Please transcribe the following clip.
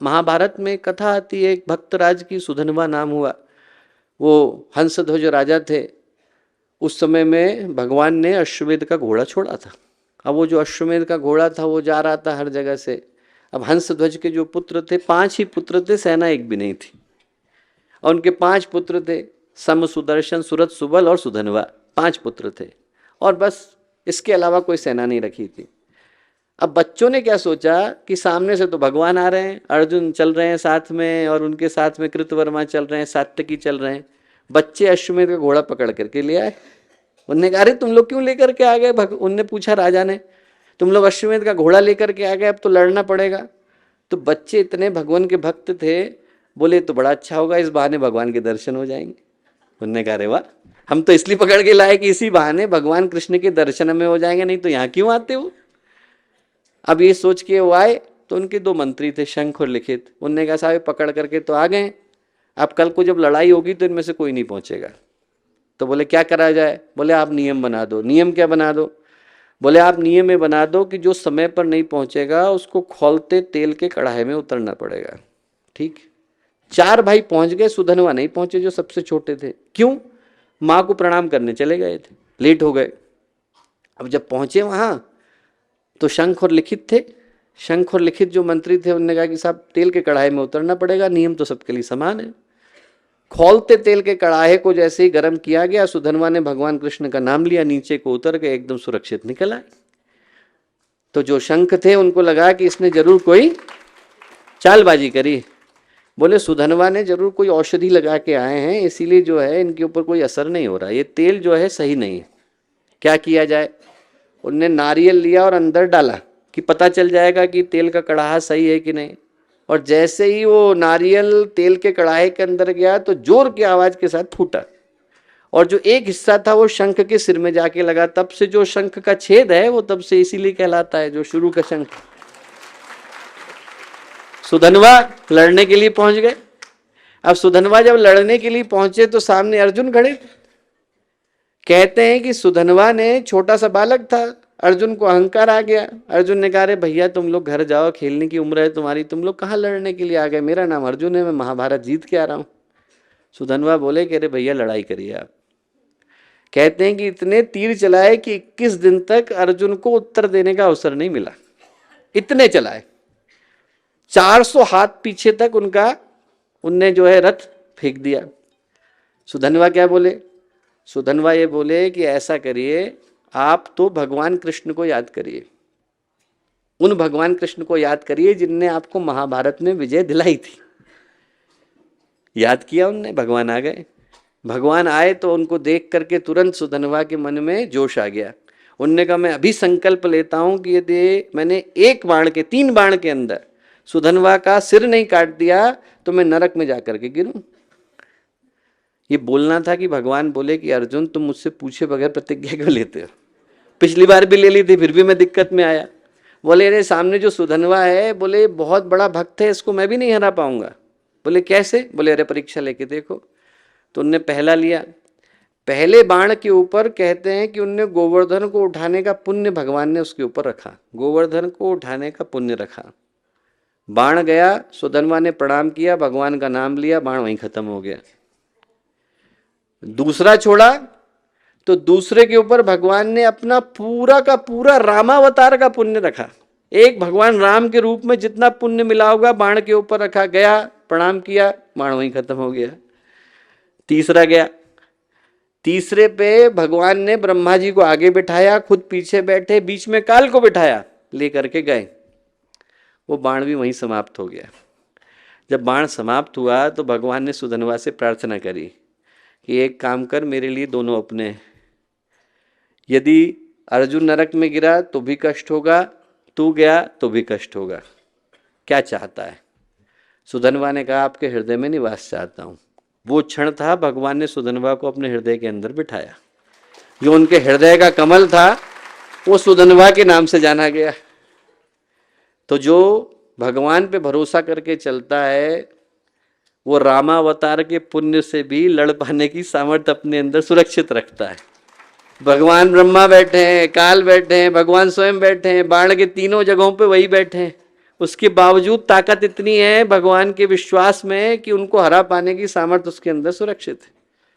महाभारत में कथा आती है, एक भक्तराज की सुधनवा नाम हुआ। वो हंसध्वज राजा थे। उस समय में भगवान ने अश्वमेध का घोड़ा छोड़ा था। अब वो जो अश्वमेध का घोड़ा था वो जा रहा था हर जगह से। अब हंसध्वज के जो पुत्र थे, 5 ही पुत्र थे, सेना एक भी नहीं थी। और उनके 5 पुत्र थे, सम, सुदर्शन, सुरथ, सुबल और सुधनवा, 5 पुत्र थे। और बस इसके अलावा कोई सेना नहीं रखी थी। अब बच्चों ने क्या सोचा कि सामने से तो भगवान आ रहे हैं, अर्जुन चल रहे हैं साथ में, और उनके साथ में कृतवर्मा चल रहे हैं, सात्यकी चल रहे हैं। बच्चे अश्वमेध का घोड़ा पकड़ करके ले आए। उनने कहा, अरे तुम लोग क्यों लेकर के आ गए? उनने पूछा राजा ने, तुम लोग अश्वमेध का घोड़ा लेकर के आ गए, अब तो लड़ना पड़ेगा। तो बच्चे इतने भगवान के भक्त थे, बोले तो बड़ा अच्छा होगा, इस बहाने भगवान के दर्शन हो जाएंगे। उनने कहा, अरे वाह, हम तो इसलिए पकड़ के लाए कि इसी बहाने भगवान कृष्ण के दर्शन में हो जाएंगे, नहीं तो यहाँ क्यों आते हो। अब ये सोच के वो आए तो उनके 2 मंत्री थे, शंख और लिखित। उनने कहा, साहब पकड़ करके तो आ गए, अब कल को जब लड़ाई होगी तो इनमें से कोई नहीं पहुंचेगा। तो बोले क्या करा जाए? बोले आप नियम बना दो। नियम क्या बना दो? बोले आप नियम में बना दो कि जो समय पर नहीं पहुंचेगा उसको खौलते तेल के कढ़ाई में उतरना पड़ेगा। ठीक। 4 भाई पहुंच गए, सुधनवा नहीं पहुंचे जो सबसे छोटे थे। क्यों? माँ को प्रणाम करने चले गए थे, लेट हो गए। अब जब पहुंचे वहां तो शंख और लिखित थे। शंख और लिखित जो मंत्री थे उन्होंने कहा कि साहब तेल के कढ़ाई में उतरना पड़ेगा, नियम तो सबके लिए समान है। खौलते तेल के कढ़ाई को जैसे ही गर्म किया गया, सुधनवा ने भगवान कृष्ण का नाम लिया, नीचे को उतर के एकदम सुरक्षित निकल आए। तो जो शंख थे उनको लगा कि इसने जरूर कोई चालबाजी करी। बोले सुधनवा ने जरूर कोई औषधि लगा के आए हैं, इसीलिए जो है इनके ऊपर कोई असर नहीं हो रहा, ये तेल जो है सही नहीं है, क्या किया जाए। उनने नारियल लिया और अंदर डाला कि पता चल जाएगा कि तेल का कड़ाहा सही है कि नहीं। और जैसे ही वो नारियल तेल के कड़ाहे के अंदर गया तो जोर की आवाज के साथ फूटा, और जो एक हिस्सा था वो शंख के सिर में जाके लगा। तब से जो शंख का छेद है वो तब से इसीलिए कहलाता है, जो शुरू का शंख। सुधनवा लड़ने के लिए पहुंच गए। अब सुधनवा जब लड़ने के लिए पहुंचे तो सामने अर्जुन खड़े थे। कहते हैं कि सुधनवा ने, छोटा सा बालक था, अर्जुन को अहंकार आ गया। अर्जुन ने कहा, अरे भैया तुम लोग घर जाओ, खेलने की उम्र है तुम्हारी, तुम लोग कहाँ लड़ने के लिए आ गए? मेरा नाम अर्जुन है, मैं महाभारत जीत के आ रहा हूँ। सुधनवा बोले कि अरे भैया लड़ाई करिए आप। कहते हैं कि इतने तीर चलाए कि 21 दिन तक अर्जुन को उत्तर देने का अवसर नहीं मिला। इतने चलाए, 400 हाथ पीछे तक उनने जो है रथ फेंक दिया। सुधनवा क्या बोले? सुधनवा ये बोले कि ऐसा करिए, आप तो भगवान कृष्ण को याद करिए, उन भगवान कृष्ण को याद करिए जिनने आपको महाभारत में विजय दिलाई थी। याद किया उनने, भगवान आ गए। भगवान आए तो उनको देख करके तुरंत सुधनवा के मन में जोश आ गया। उनने कहा, मैं अभी संकल्प लेता हूं कि यदि मैंने 3 बाण के अंदर सुधनवा का सिर नहीं काट दिया तो मैं नरक में जाकर के गिरूं। ये बोलना था कि भगवान बोले कि अर्जुन तुम मुझसे पूछे बगैर प्रतिज्ञा क्यों लेते हो? पिछली बार भी ले ली थी, फिर भी मैं दिक्कत में आया। बोले अरे सामने जो सुधनवा है, बोले बहुत बड़ा भक्त है, इसको मैं भी नहीं हरा पाऊंगा। बोले कैसे? बोले अरे परीक्षा लेके देखो। तो उनने पहला लिया। पहले बाण के ऊपर कहते हैं कि उनने गोवर्धन को उठाने का पुण्य भगवान ने उसके ऊपर रखा, गोवर्धन को उठाने का पुण्य रखा। बाण गया, सुधनवा ने प्रणाम किया, भगवान का नाम लिया, बाण वहीं खत्म हो गया। दूसरा छोड़ा तो दूसरे के ऊपर भगवान ने अपना पूरा का पूरा रामावतार का पुण्य रखा। एक भगवान राम के रूप में जितना पुण्य मिला होगा बाण के ऊपर रखा, गया प्रणाम किया, बाण वहीं खत्म हो गया। तीसरा गया, तीसरे पे भगवान ने ब्रह्मा जी को आगे बिठाया, खुद पीछे बैठे, बीच में काल को बिठाया, लेकर के गए, वो बाण भी वहीं समाप्त हो गया। जब बाण समाप्त हुआ तो भगवान ने सुधनवा से प्रार्थना करी कि एक काम कर, मेरे लिए दोनों अपने हैं। यदि अर्जुन नरक में गिरा तो भी कष्ट होगा, तू गया तो भी कष्ट होगा, क्या चाहता है? सुधनवा ने कहा, आपके हृदय में निवास चाहता हूं। वो क्षण था भगवान ने सुधनवा को अपने हृदय के अंदर बिठाया। जो उनके हृदय का कमल था वो सुधनवा के नाम से जाना गया। तो जो भगवान पे भरोसा करके चलता है वो रामावतार के पुण्य से भी लड़ पाने की सामर्थ्य अपने अंदर सुरक्षित रखता है। भगवान ब्रह्मा बैठे हैं, काल बैठे हैं, भगवान स्वयं बैठे हैं, बाण के तीनों जगहों पे वही बैठे हैं, उसके बावजूद ताकत इतनी है भगवान के विश्वास में कि उनको हरा पाने की सामर्थ्य उसके अंदर सुरक्षित है।